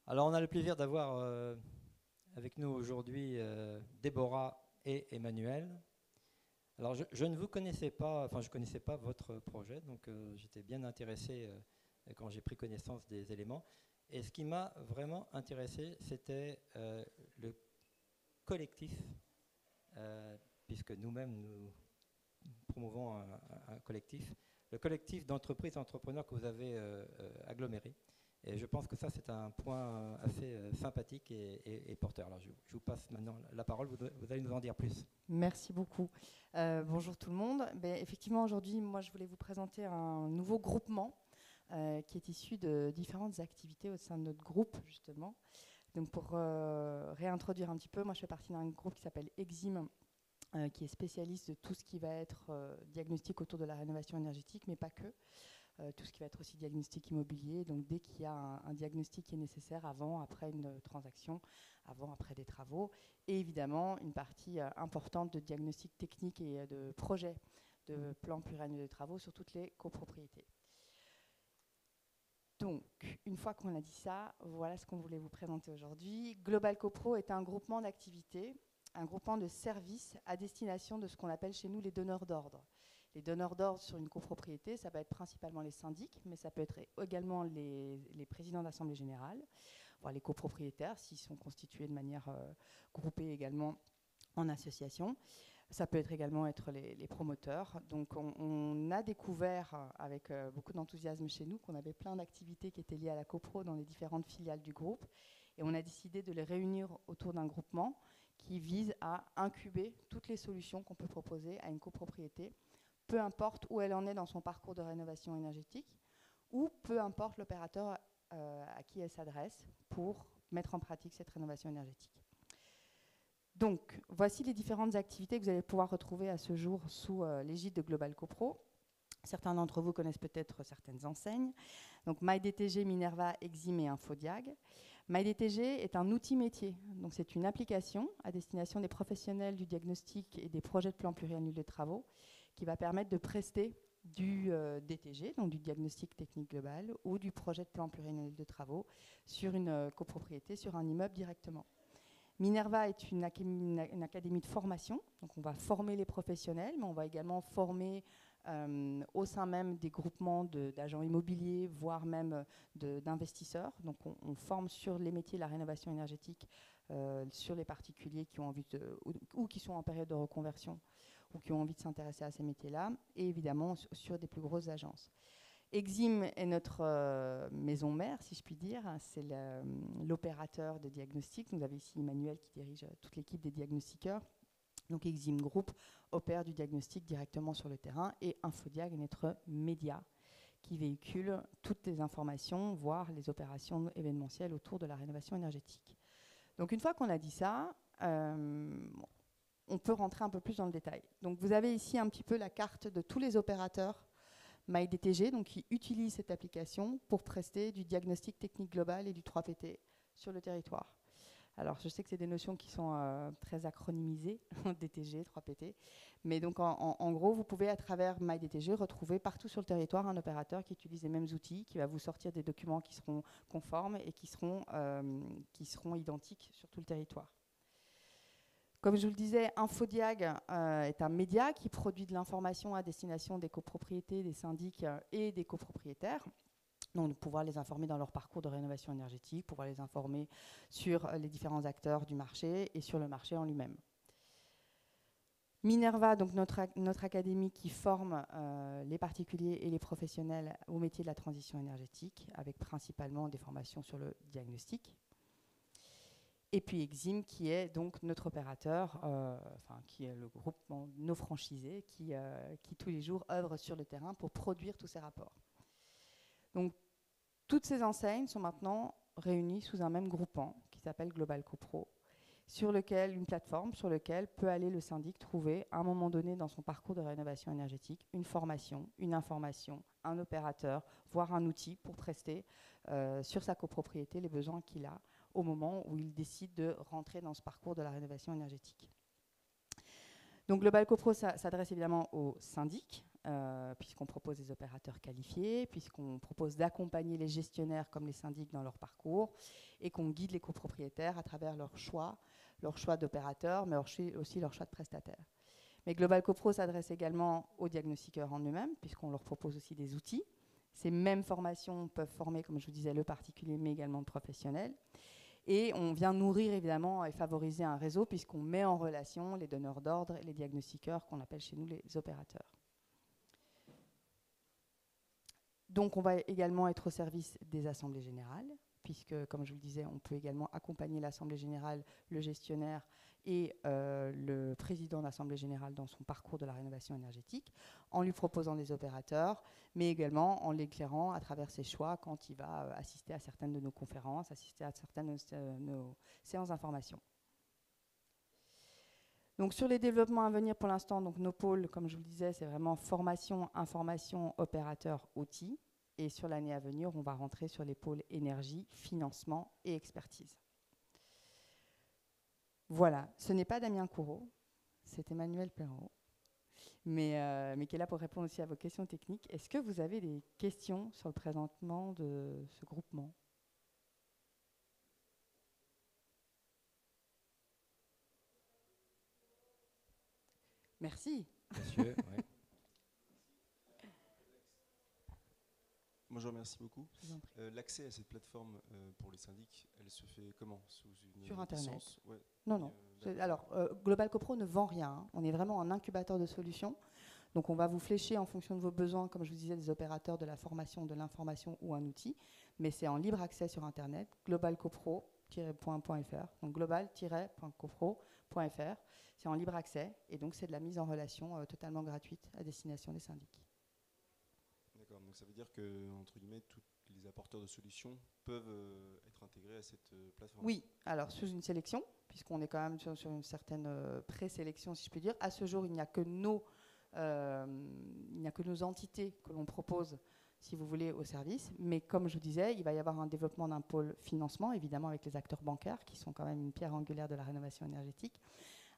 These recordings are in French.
Alors, on a le plaisir d'avoir avec nous aujourd'hui Déborah et Emmanuel. Alors, je ne vous connaissais pas, enfin, je ne connaissais pas votre projet, donc j'étais bien intéressé quand j'ai pris connaissance des éléments. Et ce qui m'a vraiment intéressé, c'était le collectif, puisque nous-mêmes, nous promouvons un collectif, le collectif d'entreprises et entrepreneurs que vous avez aggloméré. Et je pense que ça, c'est un point assez sympathique et porteur. Alors, je vous passe maintenant la parole, vous allez nous en dire plus. Merci beaucoup. Bonjour tout le monde. Ben, effectivement, aujourd'hui, moi, je voulais vous présenter un nouveau groupement qui est issu de différentes activités au sein de notre groupe, justement. Donc, pour réintroduire un petit peu, moi, je fais partie d'un groupe qui s'appelle Exim, qui est spécialiste de tout ce qui va être diagnostic autour de la rénovation énergétique, mais pas que. Tout ce qui va être aussi diagnostic immobilier. Donc, dès qu'il y a un diagnostic qui est nécessaire avant, après une transaction, avant, après des travaux. Et évidemment, une partie importante de diagnostic technique et de projet de plan pluriannuel de travaux sur toutes les copropriétés. Donc, une fois qu'on a dit ça, voilà ce qu'on voulait vous présenter aujourd'hui. Global Copro est un groupement d'activités, un groupement de services à destination de ce qu'on appelle chez nous les donneurs d'ordre. Les donneurs d'ordre sur une copropriété, ça peut être principalement les syndics, mais ça peut être également les présidents d'assemblée générale, voire les copropriétaires s'ils sont constitués de manière groupée également en association. Ça peut être également être les promoteurs. Donc on a découvert avec beaucoup d'enthousiasme chez nous qu'on avait plein d'activités qui étaient liées à la copro dans les différentes filiales du groupe. Et on a décidé de les réunir autour d'un groupement qui vise à incuber toutes les solutions qu'on peut proposer à une copropriété, peu importe où elle en est dans son parcours de rénovation énergétique, ou peu importe l'opérateur à qui elle s'adresse pour mettre en pratique cette rénovation énergétique. Donc, voici les différentes activités que vous allez pouvoir retrouver à ce jour sous l'égide de Global Copro. Certains d'entre vous connaissent peut-être certaines enseignes. Donc, MyDTG, Minerva, Exim et Infodiag. MyDTG est un outil métier. Donc, c'est une application à destination des professionnels du diagnostic et des projets de plan pluriannuel de travaux qui va permettre de prester du DTG, donc du diagnostic technique global, ou du projet de plan pluriannuel de travaux sur une copropriété, sur un immeuble directement. Minerva est une académie de formation, donc on va former les professionnels, mais on va également former au sein même des groupements d'agents immobiliers, voire même d'investisseurs. Donc on forme sur les métiers de la rénovation énergétique, sur les particuliers qui ont envie ou qui sont en période de reconversion ou qui ont envie de s'intéresser à ces métiers-là, et évidemment sur des plus grosses agences. Exim est notre maison mère, si je puis dire. C'est l'opérateur de diagnostic. Vous avez ici Emmanuel qui dirige toute l'équipe des diagnostiqueurs. Donc Exim Group opère du diagnostic directement sur le terrain, et Infodiag est notre média qui véhicule toutes les informations, voire les opérations événementielles autour de la rénovation énergétique. Donc une fois qu'on a dit ça, on peut rentrer un peu plus dans le détail. Donc vous avez ici un petit peu la carte de tous les opérateurs MyDTG, donc qui utilisent cette application pour prester du diagnostic technique global et du 3PT sur le territoire. Alors, je sais que c'est des notions qui sont très acronymisées, DTG, 3PT, mais donc en gros, vous pouvez à travers MyDTG retrouver partout sur le territoire un opérateur qui utilise les mêmes outils, qui va vous sortir des documents qui seront conformes et qui seront identiques sur tout le territoire. Comme je vous le disais, Infodiag est un média qui produit de l'information à destination des copropriétés, des syndics et des copropriétaires. Donc, de pouvoir les informer dans leur parcours de rénovation énergétique, pouvoir les informer sur les différents acteurs du marché et sur le marché en lui-même. Minerva, donc notre académie qui forme les particuliers et les professionnels au métier de la transition énergétique, avec principalement des formations sur le diagnostic. Et puis Exim, qui est donc notre opérateur, qui est le groupement de nos franchisés, qui tous les jours œuvre sur le terrain pour produire tous ces rapports. Donc, toutes ces enseignes sont maintenant réunies sous un même groupement qui s'appelle Global Copro, une plateforme sur laquelle peut aller le syndic trouver à un moment donné dans son parcours de rénovation énergétique une formation, une information, un opérateur, voire un outil pour prester sur sa copropriété les besoins qu'il a au moment où il décide de rentrer dans ce parcours de la rénovation énergétique. Donc Global Copro s'adresse évidemment aux syndics, puisqu'on propose des opérateurs qualifiés, puisqu'on propose d'accompagner les gestionnaires comme les syndics dans leur parcours, et qu'on guide les copropriétaires à travers leur choix d'opérateurs, mais aussi leur choix de prestataires. Mais Global CoPro s'adresse également aux diagnostiqueurs en eux-mêmes, puisqu'on leur propose aussi des outils. Ces mêmes formations peuvent former, comme je vous disais, le particulier, mais également le professionnel. Et on vient nourrir évidemment et favoriser un réseau, puisqu'on met en relation les donneurs d'ordre et les diagnostiqueurs, qu'on appelle chez nous les opérateurs. Donc on va également être au service des assemblées générales, puisque, comme je vous le disais, on peut également accompagner l'Assemblée générale, le gestionnaire et le président de l'Assemblée générale dans son parcours de la rénovation énergétique, en lui proposant des opérateurs, mais également en l'éclairant à travers ses choix quand il va assister à certaines de nos conférences, assister à certaines de nos séances d'information. Donc sur les développements à venir pour l'instant, donc nos pôles, comme je vous le disais, c'est vraiment formation, information, opérateur, outils. Et sur l'année à venir, on va rentrer sur les pôles énergie, financement et expertise. Voilà, ce n'est pas Damien Courreau, c'est Emmanuel Perrault, mais qui est là pour répondre aussi à vos questions techniques. Est-ce que vous avez des questions sur le présentement de ce groupement ? Merci. Monsieur, ouais. Moi, je remercie beaucoup. L'accès à cette plateforme pour les syndics, elle se fait comment? Sous une Sur Internet. licence? Ouais. Non. Alors, Global CoPro ne vend rien. Hein. On est vraiment un incubateur de solutions. Donc, on va vous flécher en fonction de vos besoins, comme je vous disais, des opérateurs, de la formation, de l'information ou un outil. Mais c'est en libre accès sur Internet, globalcopro.fr. Donc, global-copro.fr. C'est en libre accès. Et donc, c'est de la mise en relation totalement gratuite à destination des syndics. D'accord, donc ça veut dire que, entre guillemets, tous les apporteurs de solutions peuvent être intégrés à cette plateforme? Oui, alors sous une sélection, puisqu'on est quand même sur une certaine présélection, si je puis dire. À ce jour, il n'y a que nos entités que l'on propose, si vous voulez, au service. Mais comme je vous disais, il va y avoir un développement d'un pôle financement, évidemment avec les acteurs bancaires, qui sont quand même une pierre angulaire de la rénovation énergétique.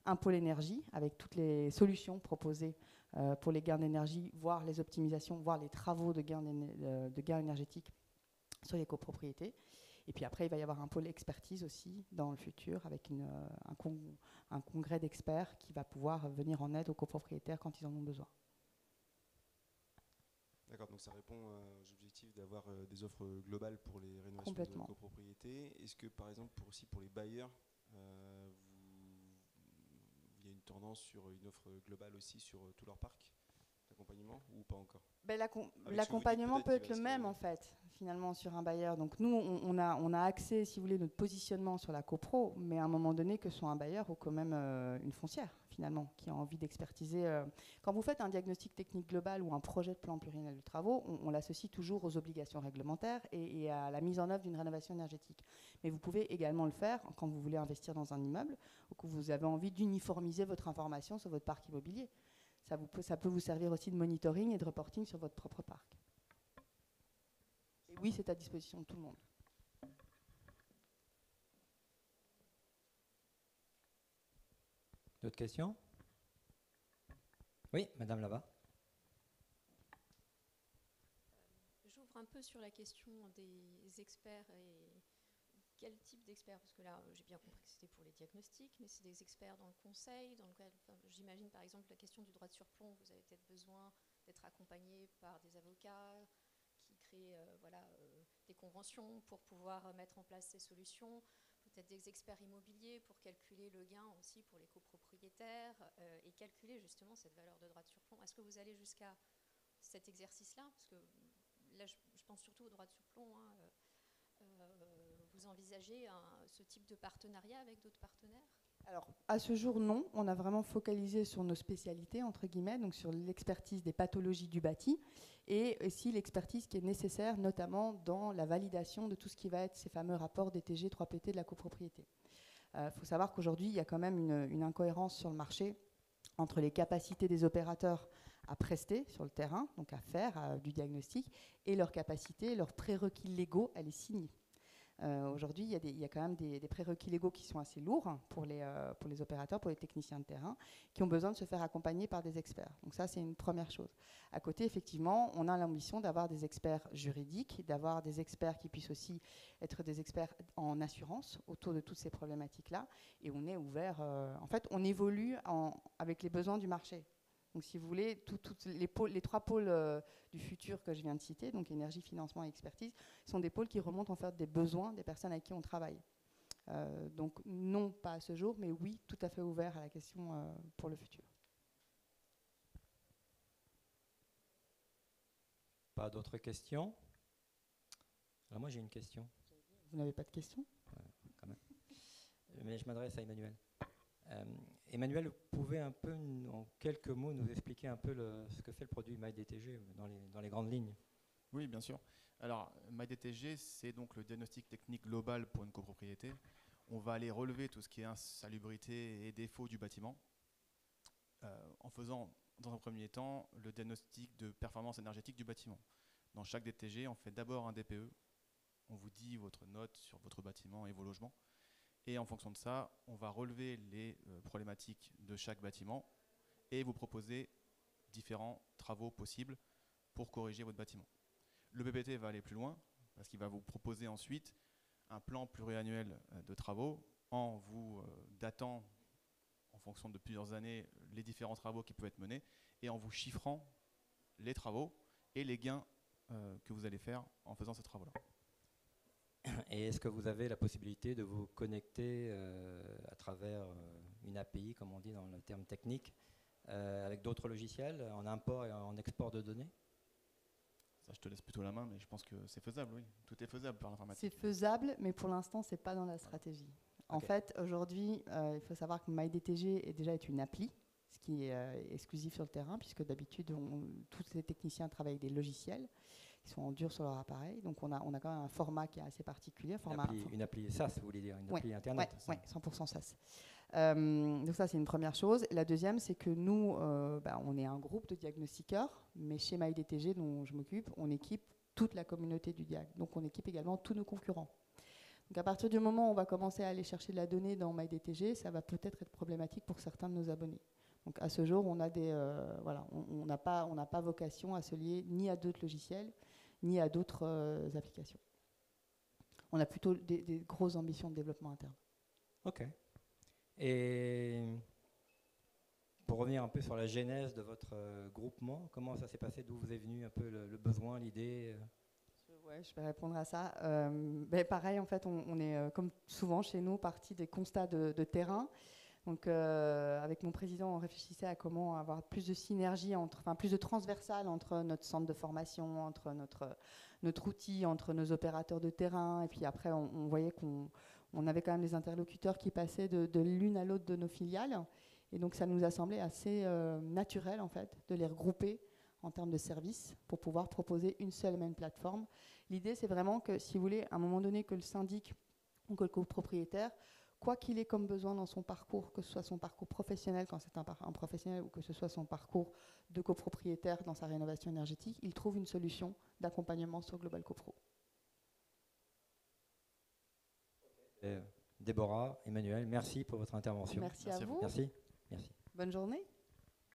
Un pôle énergie, avec toutes les solutions proposées pour les gains d'énergie, voire les optimisations, voire les travaux de gains énergétiques sur les copropriétés. Et puis après, il va y avoir un pôle expertise aussi dans le futur, avec un congrès d'experts qui va pouvoir venir en aide aux copropriétaires quand ils en ont besoin. D'accord, donc ça répond aux objectifs d'avoir des offres globales pour les rénovations de copropriétés. Est-ce que, par exemple, aussi pour les bailleurs, il y a une tendance sur une offre globale aussi sur tout leur parc d'accompagnement ou pas encore? L'accompagnement peut être le même en fait, finalement, sur un bailleur. Donc nous, on a axé, si vous voulez, notre positionnement sur la copro, mais à un moment donné, que ce soit un bailleur ou quand même une foncière, finalement, qui a envie d'expertiser. Quand vous faites un diagnostic technique global ou un projet de plan pluriannuel de travaux, on l'associe toujours aux obligations réglementaires et à la mise en œuvre d'une rénovation énergétique. Mais vous pouvez également le faire quand vous voulez investir dans un immeuble ou que vous avez envie d'uniformiser votre information sur votre parc immobilier. Ça peut vous servir aussi de monitoring et de reporting sur votre propre parc. Et oui, c'est à disposition de tout le monde. D'autres questions? Oui, madame là-bas. J'ouvre un peu sur la question des experts et quel type d'experts, parce que là j'ai bien compris que c'était pour les diagnostics, mais c'est des experts dans le conseil, dans lequel, j'imagine par exemple la question du droit de surplomb, vous avez peut-être besoin d'être accompagné par des avocats qui créent des conventions pour pouvoir mettre en place ces solutions, peut-être des experts immobiliers pour calculer le gain aussi pour les copropriétaires et calculer justement cette valeur de droit de surplomb. Est-ce que vous allez jusqu'à cet exercice-là? Parce que là je pense surtout au droit de surplomb. Vous envisagez ce type de partenariat avec d'autres partenaires? Alors, à ce jour, non. On a vraiment focalisé sur nos spécialités, entre guillemets, donc sur l'expertise des pathologies du bâti et aussi l'expertise qui est nécessaire, notamment dans la validation de tout ce qui va être ces fameux rapports DTG 3PT de la copropriété. Faut savoir qu'aujourd'hui, il y a quand même une incohérence sur le marché entre les capacités des opérateurs à prester sur le terrain, donc à faire du diagnostic, et leur capacité, leurs prérequis légaux à les signer. Aujourd'hui, il y a quand même des prérequis légaux qui sont assez lourds pour les opérateurs, pour les techniciens de terrain, qui ont besoin de se faire accompagner par des experts. Donc ça, c'est une première chose. À côté, effectivement, on a l'ambition d'avoir des experts juridiques, d'avoir des experts qui puissent aussi être des experts en assurance autour de toutes ces problématiques-là. Et on est ouvert, en fait, on évolue avec les besoins du marché. Donc, si vous voulez, les 3 pôles du futur que je viens de citer, donc énergie, financement et expertise, sont des pôles qui remontent en fait des besoins des personnes avec qui on travaille. Donc, non, pas à ce jour, mais oui, tout à fait ouvert à la question pour le futur. Pas d'autres questions? Alors moi, j'ai une question. Vous n'avez pas de questions? Quand même. Mais je m'adresse à Emmanuel. Emmanuel, vous pouvez un peu, en quelques mots, nous expliquer un peu ce que fait le produit MyDTG dans les grandes lignes? Oui, bien sûr. Alors, MyDTG, c'est donc le diagnostic technique global pour une copropriété. On va aller relever tout ce qui est insalubrité et défauts du bâtiment en faisant, dans un premier temps, le diagnostic de performance énergétique du bâtiment. Dans chaque DTG, on fait d'abord un DPE. On vous dit votre note sur votre bâtiment et vos logements. Et en fonction de ça, on va relever les problématiques de chaque bâtiment et vous proposer différents travaux possibles pour corriger votre bâtiment. Le PPT va aller plus loin parce qu'il va vous proposer ensuite un plan pluriannuel de travaux en vous datant en fonction de plusieurs années les différents travaux qui peuvent être menés et en vous chiffrant les travaux et les gains que vous allez faire en faisant ces travaux-là. Et est-ce que vous avez la possibilité de vous connecter à travers une API, comme on dit dans le terme technique, avec d'autres logiciels, en import et en export de données? Ça, je te laisse plutôt la main, mais je pense que c'est faisable, oui. Tout est faisable par l'informatique. C'est faisable, mais pour l'instant, ce n'est pas dans la stratégie. En fait, aujourd'hui, il faut savoir que MyDTG est une appli, ce qui est exclusif sur le terrain, puisque d'habitude, tous les techniciens travaillent avec des logiciels qui sont en dur sur leur appareil. Donc, on a quand même un format qui est assez particulier. Une appli SaaS, vous voulez dire, une appli Internet? Oui, 100% SaaS. Donc ça, c'est une première chose. La deuxième, c'est que nous, on est un groupe de diagnostiqueurs, mais chez MyDTG, dont je m'occupe, on équipe toute la communauté du diag. Donc, on équipe également tous nos concurrents. Donc, à partir du moment où on va commencer à aller chercher de la donnée dans MyDTG, ça va peut-être être problématique pour certains de nos abonnés. Donc, à ce jour, on a on n'a pas vocation à se lier ni à d'autres logiciels, ni à d'autres applications. On a plutôt des grosses ambitions de développement interne. Ok. Et pour revenir un peu sur la genèse de votre groupement, comment ça s'est passé? D'où vous est venu un peu le besoin, l'idée? Ouais, je vais répondre à ça. Pareil, en fait, on est, comme souvent chez nous, parti des constats de terrain. Donc, avec mon président, on réfléchissait à comment avoir plus de synergie, plus de transversal entre notre centre de formation, entre notre outil, entre nos opérateurs de terrain. Et puis après, on voyait qu'on avait quand même des interlocuteurs qui passaient de l'une à l'autre de nos filiales. Et donc, ça nous a semblé assez naturel, en fait, de les regrouper en termes de services pour pouvoir proposer une seule et même plateforme. L'idée, c'est vraiment que, si vous voulez, à un moment donné, que le syndic ou que le copropriétaire, quoi qu'il ait comme besoin dans son parcours, que ce soit son parcours professionnel quand c'est un professionnel ou que ce soit son parcours de copropriétaire dans sa rénovation énergétique, il trouve une solution d'accompagnement sur Global Copro. Déborah, Emmanuel, merci pour votre intervention. Merci à vous. Merci. Bonne journée.